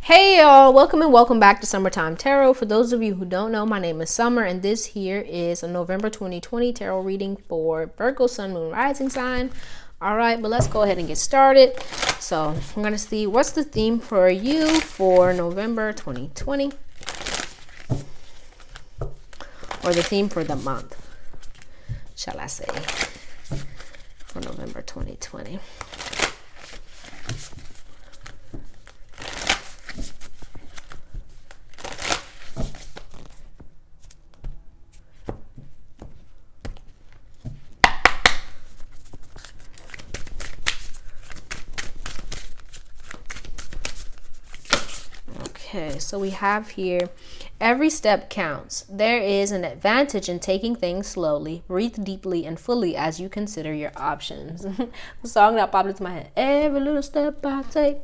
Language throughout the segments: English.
Hey y'all, welcome and welcome back to Summertime Tarot. For those of you who don't know, my name is Summer and this here is a November 2020 tarot reading for Virgo, Sun, Moon, Rising sign. All right, but let's go ahead and get started. So I'm going to see what's the theme for you for November 2020, or the theme for the month, shall I say, for November 2020. Okay, so we have here, every step counts. There is an advantage in taking things slowly. Breathe deeply and fully as you consider your options. The song that popped into my head. Every little step I take.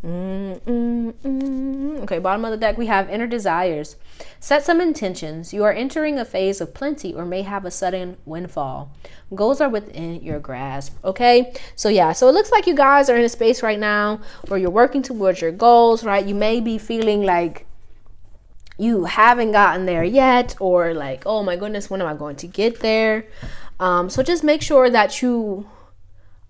Okay, bottom of the deck, we have inner desires. Set some intentions. You are entering a phase of plenty or may have a sudden windfall. Goals are within your grasp. Okay, so yeah, so it looks like you guys are in a space right now where you're working towards your goals, right? You may be feeling like you haven't gotten there yet, or like, oh my goodness, when am I going to get there? So just make sure that you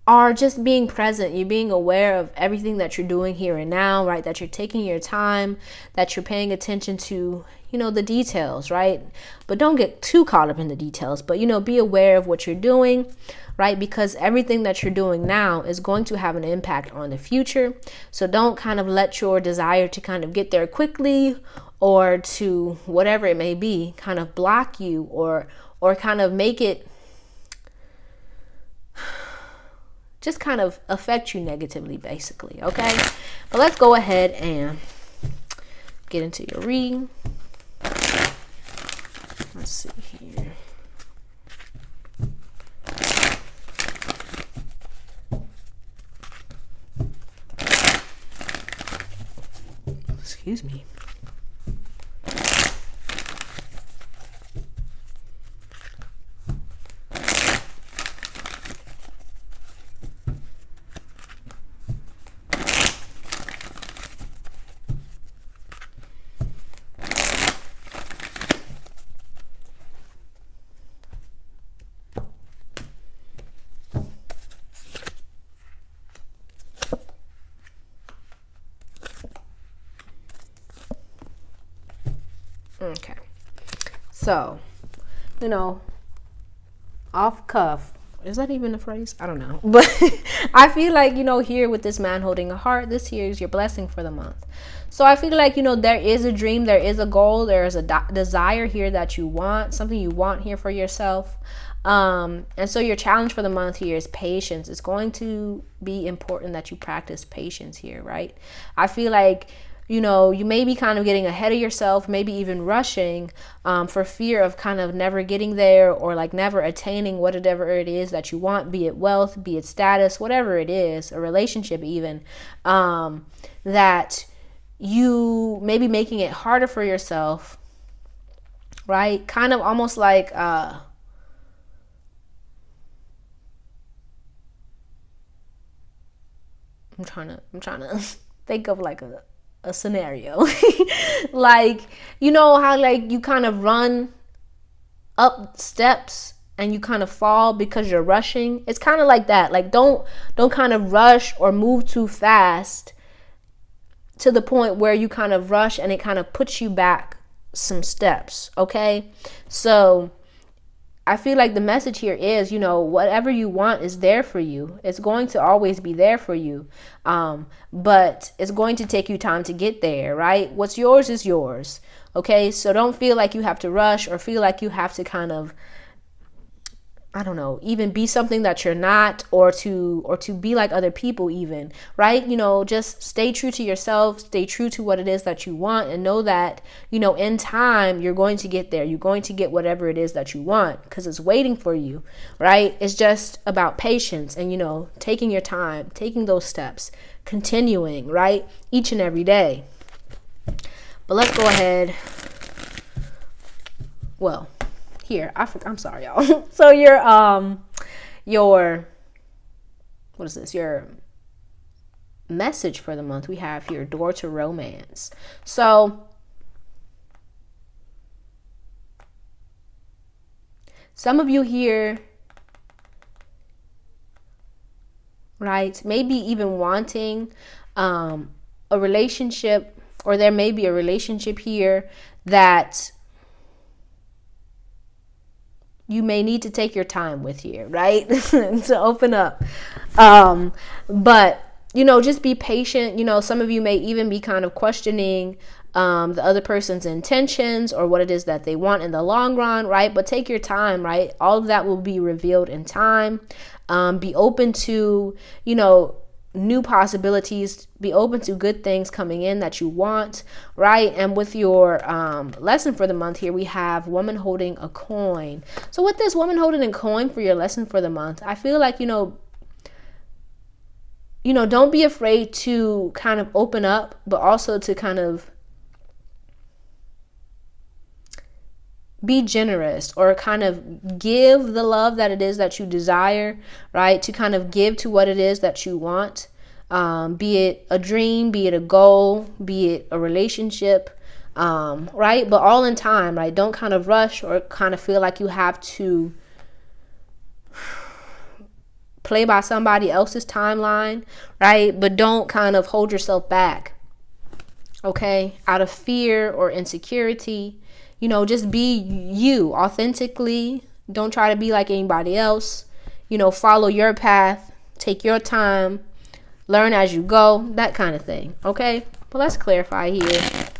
are just being present. You're being aware of everything that you're doing here and now, right? That you're taking your time, that you're paying attention to, the details, right? But don't get too caught up in the details, but, be aware of what you're doing, right? Because everything that you're doing now is going to have an impact on the future. So don't kind of let your desire to kind of get there quickly or to whatever it may be kind of block you or kind of make it just kind of affect you negatively, basically. Okay, but let's go ahead and get into your reading. Let's see here. Excuse me. Okay, so, off cuff, is that even a phrase? I don't know, but I feel like, here with this man holding a heart, this here is your blessing for the month. So I feel like, there is a dream, there is a goal, there is a desire here that you want, something you want here for yourself. And so your challenge for the month here is patience. It's going to be important that you practice patience here, right? I feel like, you may be kind of getting ahead of yourself, maybe even rushing for fear of kind of never getting there, or like never attaining whatever it is that you want, be it wealth, be it status, whatever it is, a relationship even, that you may be making it harder for yourself, right? Kind of almost like, I'm trying to think of like a scenario. Like, how like you kind of run up steps and you kind of fall because you're rushing. It's kind of like that. Like don't kind of rush or move too fast to the point where you kind of rush and it kind of puts you back some steps. Okay, so I feel like the message here is, whatever you want is there for you. It's going to always be there for you. But it's going to take you time to get there, right? What's yours is yours. Okay, so don't feel like you have to rush or feel like you have to kind of, I don't know, even be something that you're not, or to be like other people even, right? Just stay true to yourself, stay true to what it is that you want, and know that, in time, you're going to get there. You're going to get whatever it is that you want because it's waiting for you, right? It's just about patience and, taking your time, taking those steps, continuing, right? Each and every day. But let's go ahead. Well, here, I'm sorry, y'all. So your what is this? Your message for the month, we have here door to romance. So some of you here, right, maybe even wanting a relationship, or there may be a relationship here that you may need to take your time with here, right? To open up. But, just be patient. Some of you may even be kind of questioning the other person's intentions or what it is that they want in the long run, right? But take your time, right? All of that will be revealed in time. Be open to, new possibilities. Be open to good things coming in that you want, right? And with your lesson for the month here, we have woman holding a coin. So with this woman holding a coin for your lesson for the month, I feel like, don't be afraid to kind of open up, but also to kind of be generous, or kind of give the love that it is that you desire, right? To kind of give to what it is that you want, be it a dream, be it a goal, be it a relationship, right? But all in time, right? Don't kind of rush or kind of feel like you have to play by somebody else's timeline, right? But don't kind of hold yourself back, okay? Out of fear or insecurity. Just be you authentically. Don't try to be like anybody else. Follow your path. Take your time. Learn as you go. That kind of thing. Okay? Well, let's clarify here.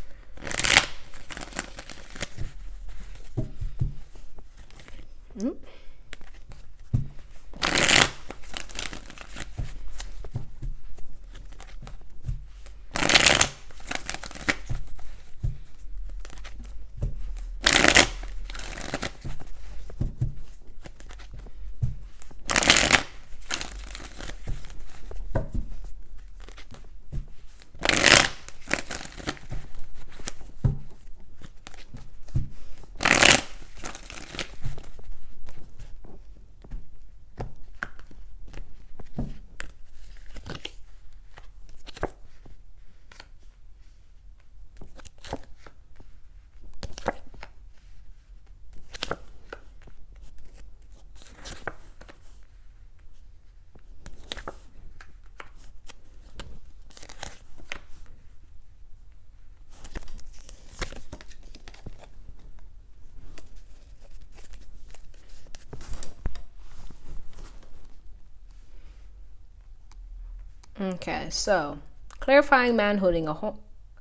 Okay, so clarifying man holding a horn.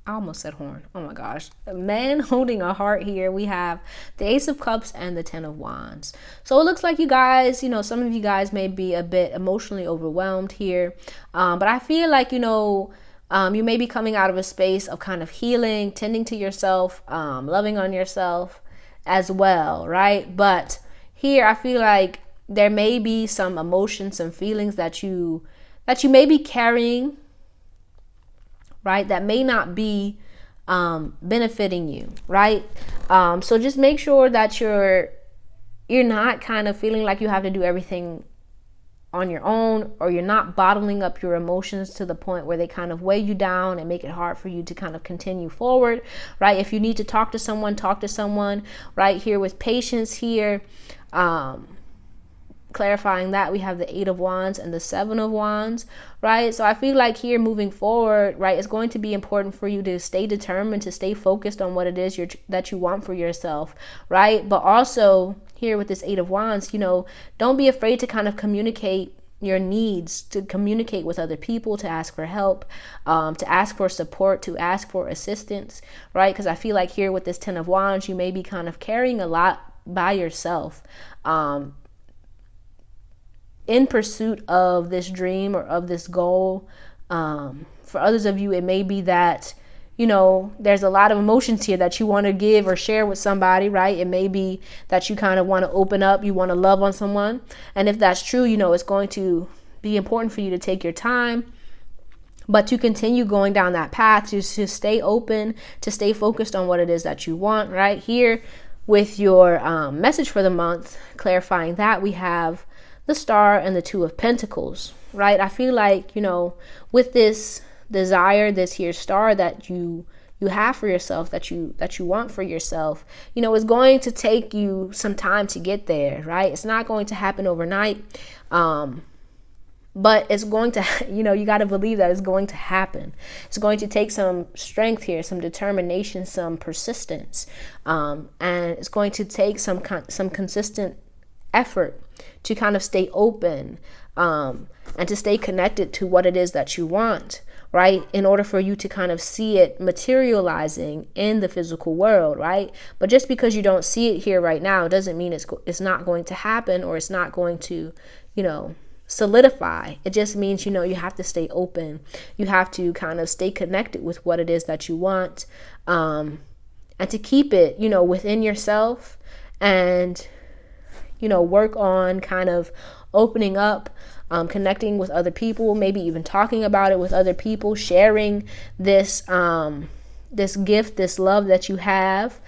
I almost said horn. Oh my gosh. A man holding a heart here. We have the Ace of Cups and the Ten of Wands. So it looks like you guys, some of you guys may be a bit emotionally overwhelmed here. But I feel like, you may be coming out of a space of kind of healing, tending to yourself, loving on yourself as well, right? But here I feel like there may be some emotions, some feelings that you may be carrying, right, that may not be benefiting you, right? So just make sure that you're not kind of feeling like you have to do everything on your own, or you're not bottling up your emotions to the point where they kind of weigh you down and make it hard for you to kind of continue forward, right? If you need to talk to someone, right? Here with patience here, clarifying that, we have the Eight of Wands and the Seven of Wands, right? So I feel like here moving forward, right, it's going to be important for you to stay determined, to stay focused on what it is that you want for yourself, right? But also here with this Eight of Wands, don't be afraid to kind of communicate your needs, to communicate with other people, to ask for help, to ask for support, to ask for assistance, right? Because I feel like here with this Ten of Wands, you may be kind of carrying a lot by yourself, in pursuit of this dream or of this goal. For others of you, it may be that, there's a lot of emotions here that you want to give or share with somebody, right? It may be that you kind of want to open up, you want to love on someone. And if that's true, it's going to be important for you to take your time, but to continue going down that path, to stay open, to stay focused on what it is that you want, right? Here with your message for the month, clarifying that, we have the Star and the Two of Pentacles, right? I feel like, you know, with this desire, this here star that you have for yourself, that you want for yourself, you know, it's going to take you some time to get there, right? It's not going to happen overnight. But it's going to, you know, you got to believe that it's going to happen. It's going to take some strength here, some determination, some persistence. And it's going to take some consistent effort to kind of stay open, and to stay connected to what it is that you want, right? In order for you to kind of see it materializing in the physical world, right? But just because you don't see it here right now doesn't mean it's not going to happen, or it's not going to, you know, solidify. It just means, you know, you have to stay open. You have to kind of stay connected with what it is that you want, and to keep it, you know, within yourself, and, you know, work on kind of opening up, connecting with other people, maybe even talking about it with other people, sharing this this gift, this love that you have,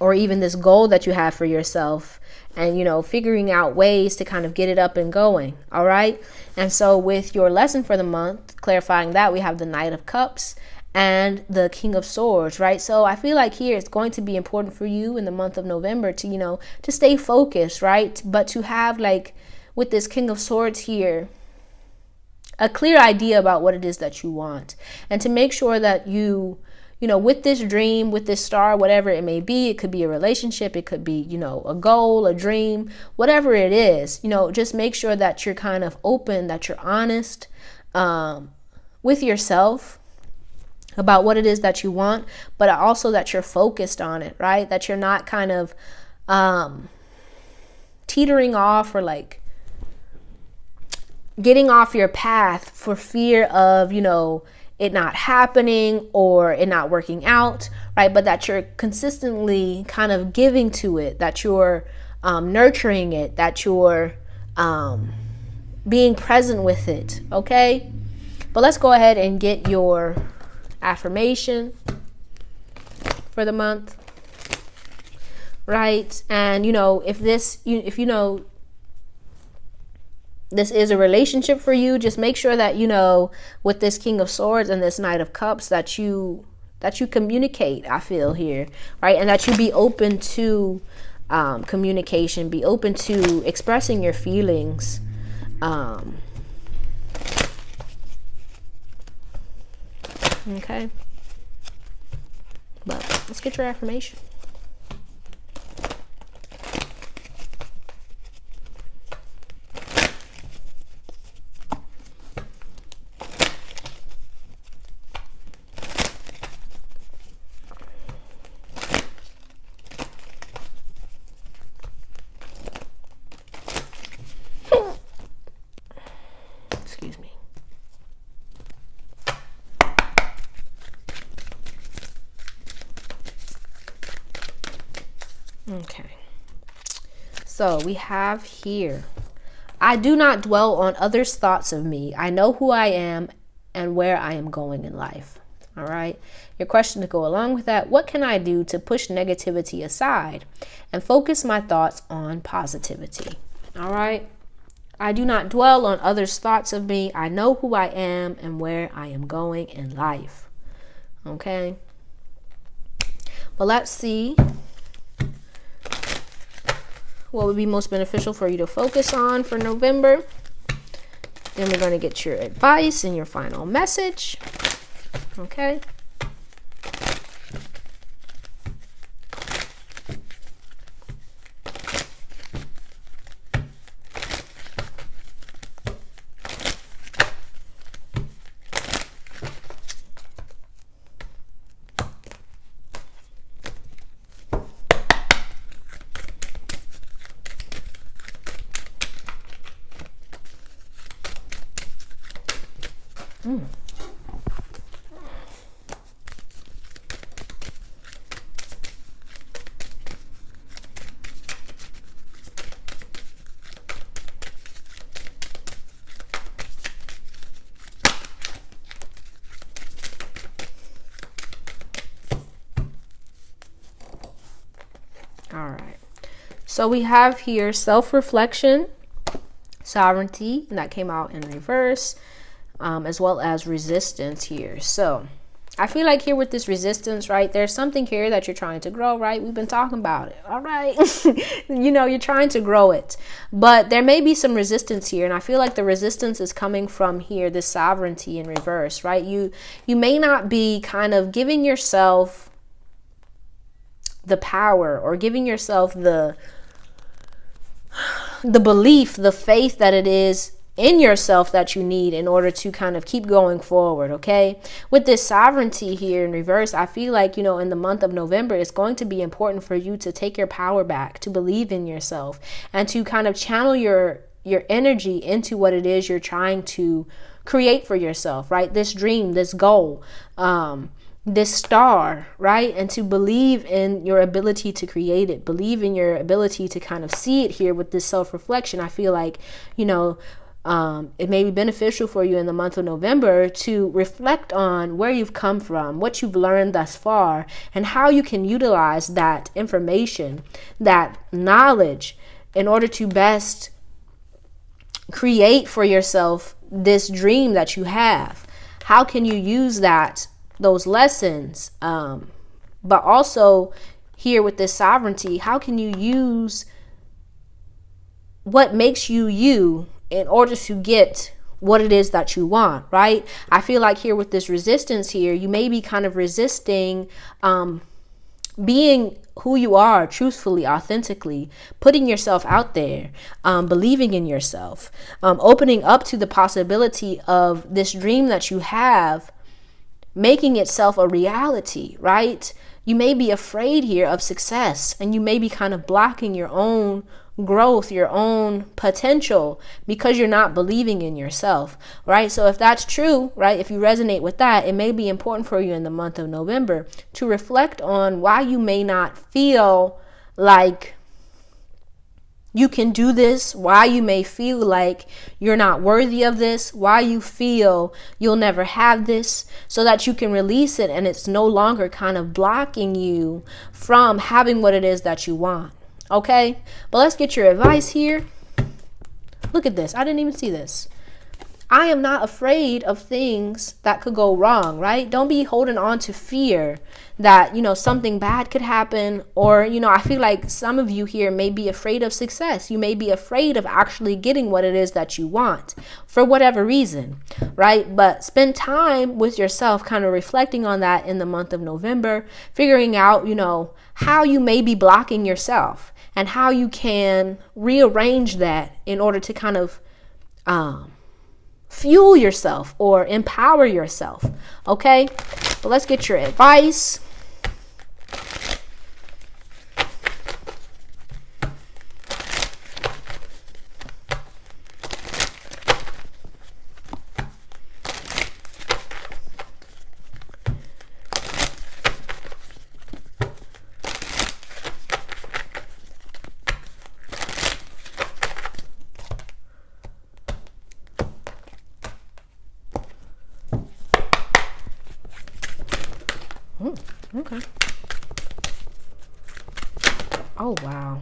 or even this goal that you have for yourself, and, you know, figuring out ways to kind of get it up and going. All right. And so with your lesson for the month, clarifying that, we have the Knight of Cups and the King of Swords, right? So I feel like here it's going to be important for you in the month of November to, you know, to stay focused, right? But to have, like, with this King of Swords here, a clear idea about what it is that you want, and to make sure that you know, with this dream, with this star, whatever it may be, it could be a relationship, it could be, you know, a goal, a dream, whatever it is, you know, just make sure that you're kind of open, that you're honest, with yourself about what it is that you want, but also that you're focused on it, right? That you're not kind of teetering off, or like getting off your path for fear of, you know, it not happening or it not working out, right? But that you're consistently kind of giving to it, that you're nurturing it, that you're being present with it, okay? But let's go ahead and get your affirmation for the month, right? And, you know, if you know, this is a relationship for you, just make sure that, you know, with this King of Swords and this Knight of Cups, that you communicate, I feel here, right? And that you be open to communication, be open to expressing your feelings. Okay. But let's get your affirmation. Excuse me. Okay. So we have here, I do not dwell on others' thoughts of me. I know who I am and where I am going in life. All right. Your question to go along with that: what can I do to push negativity aside and focus my thoughts on positivity? All right. I do not dwell on others' thoughts of me. I know who I am and where I am going in life. Okay. But let's see what would be most beneficial for you to focus on for November. Then we're going to get your advice and your final message. Okay. All right. So we have here self-reflection. sovereignty, and that came out in reverse, as well as resistance here. So I feel like here with this resistance, right, there's something here that you're trying to grow, right? We've been talking about it. All right. You're trying to grow it, but there may be some resistance here. And I feel like the resistance is coming from here, this sovereignty in reverse, right? You may not be kind of giving yourself the power, or giving yourself the belief, the faith that it is in yourself that you need in order to kind of keep going forward. Okay, with this sovereignty here in reverse, I feel like, in the month of November, it's going to be important for you to take your power back, to believe in yourself, and to kind of channel your energy into what it is you're trying to create for yourself, right? This dream, this goal, this star, right? And to believe in your ability to create it, believe in your ability to kind of see it here with this self-reflection. I feel like, it may be beneficial for you in the month of November to reflect on where you've come from, what you've learned thus far, and how you can utilize that information, that knowledge, in order to best create for yourself this dream that you have. How can you use those lessons, but also here with this sovereignty, how can you use what makes you in order to get what it is that you want, right? I feel like here with this resistance here, you may be kind of resisting being who you are truthfully, authentically, putting yourself out there, believing in yourself, opening up to the possibility of this dream that you have making itself a reality, right? You may be afraid here of success, and you may be kind of blocking your own growth, your own potential, because you're not believing in yourself, right? So if that's true, right, if you resonate with that, it may be important for you in the month of November to reflect on why you may not feel like you can do this, why you may feel like you're not worthy of this, why you feel you'll never have this, so that you can release it and it's no longer kind of blocking you from having what it is that you want. Okay, but let's get your advice here. Look at this. I didn't even see this. I am not afraid of things that could go wrong, right? Don't be holding on to fear that, something bad could happen. Or, I feel like some of you here may be afraid of success. You may be afraid of actually getting what it is that you want for whatever reason, right? But spend time with yourself, kind of reflecting on that in the month of November, figuring out, how you may be blocking yourself and how you can rearrange that in order to kind of, fuel yourself or empower yourself. Okay, but let's get your advice. Okay. Oh, wow.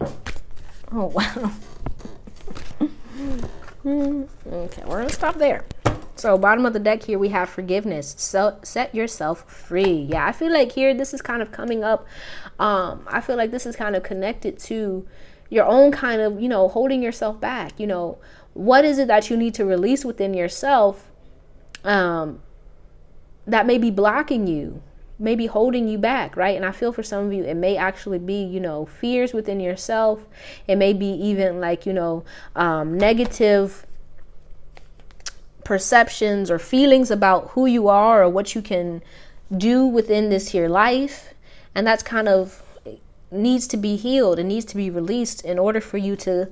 Oh, wow. Okay, we're going to stop there. So bottom of the deck here, we have forgiveness. So set yourself free. Yeah, I feel like here, this is kind of coming up. I feel like this is kind of connected to your own kind of, holding yourself back. What is it that you need to release within yourself that may be blocking you? Maybe holding you back, right? And I feel for some of you, it may actually be, fears within yourself. It may be even like, negative perceptions or feelings about who you are or what you can do within this here life. And that's kind of needs to be healed and needs to be released in order for you to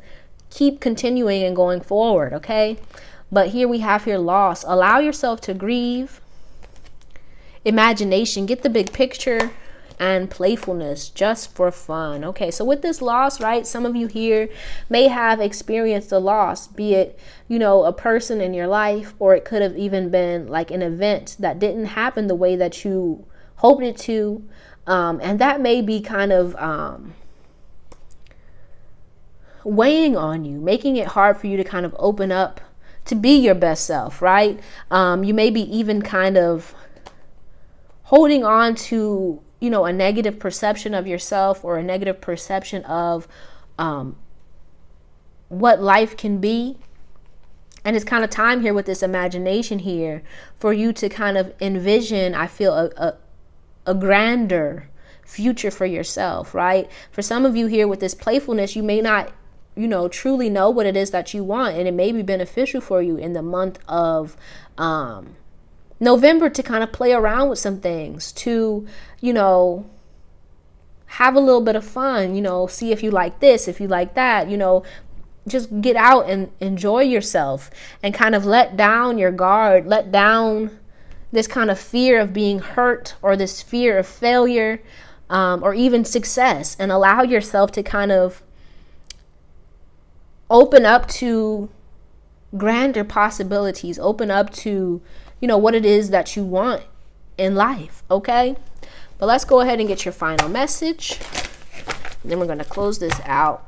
keep continuing and going forward, okay? But here we have here loss. Allow yourself to grieve. Imagination, get the big picture, and playfulness just for fun. Okay, so with this loss, right, some of you here may have experienced a loss, be it, a person in your life, or it could have even been like an event that didn't happen the way that you hoped it to. And that may be kind of weighing on you, making it hard for you to kind of open up to be your best self, right? You may be even kind of holding on to, a negative perception of yourself, or a negative perception of what life can be. And it's kind of time here with this imagination here for you to kind of envision, I feel, a grander future for yourself, right? For some of you here with this playfulness, you may not, truly know what it is that you want. And it may be beneficial for you in the month of November to kind of play around with some things, to, have a little bit of fun, see if you like this, if you like that, just get out and enjoy yourself and kind of let down your guard, let down this kind of fear of being hurt, or this fear of failure, or even success, and allow yourself to kind of open up to grander possibilities, open up to, what it is that you want in life. Okay. But let's go ahead and get your final message. And then we're going to close this out.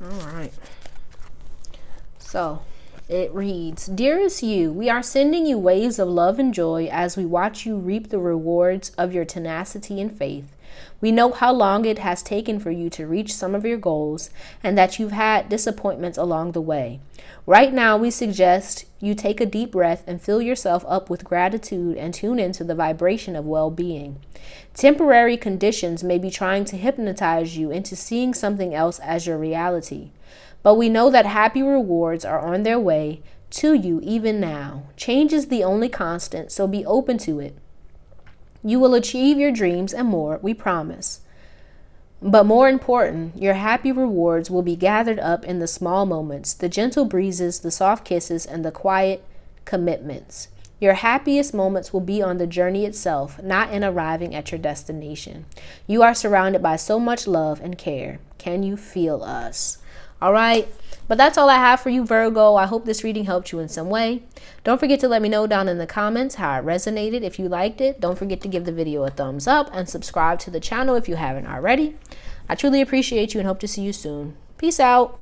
All right. So it reads, "Dearest you, we are sending you waves of love and joy as we watch you reap the rewards of your tenacity and faith. We know how long it has taken for you to reach some of your goals, and that you've had disappointments along the way. Right now, we suggest you take a deep breath and fill yourself up with gratitude and tune into the vibration of well-being. Temporary conditions may be trying to hypnotize you into seeing something else as your reality. But we know that happy rewards are on their way to you even now. Change is the only constant, so be open to it. You will achieve your dreams and more, we promise. But more important, your happy rewards will be gathered up in the small moments, the gentle breezes, the soft kisses, and the quiet commitments. Your happiest moments will be on the journey itself, not in arriving at your destination. You are surrounded by so much love and care. Can you feel us?" All right. But that's all I have for you, Virgo. I hope this reading helped you in some way. Don't forget to let me know down in the comments how it resonated. If you liked it, don't forget to give the video a thumbs up and subscribe to the channel if you haven't already. I truly appreciate you and hope to see you soon. Peace out.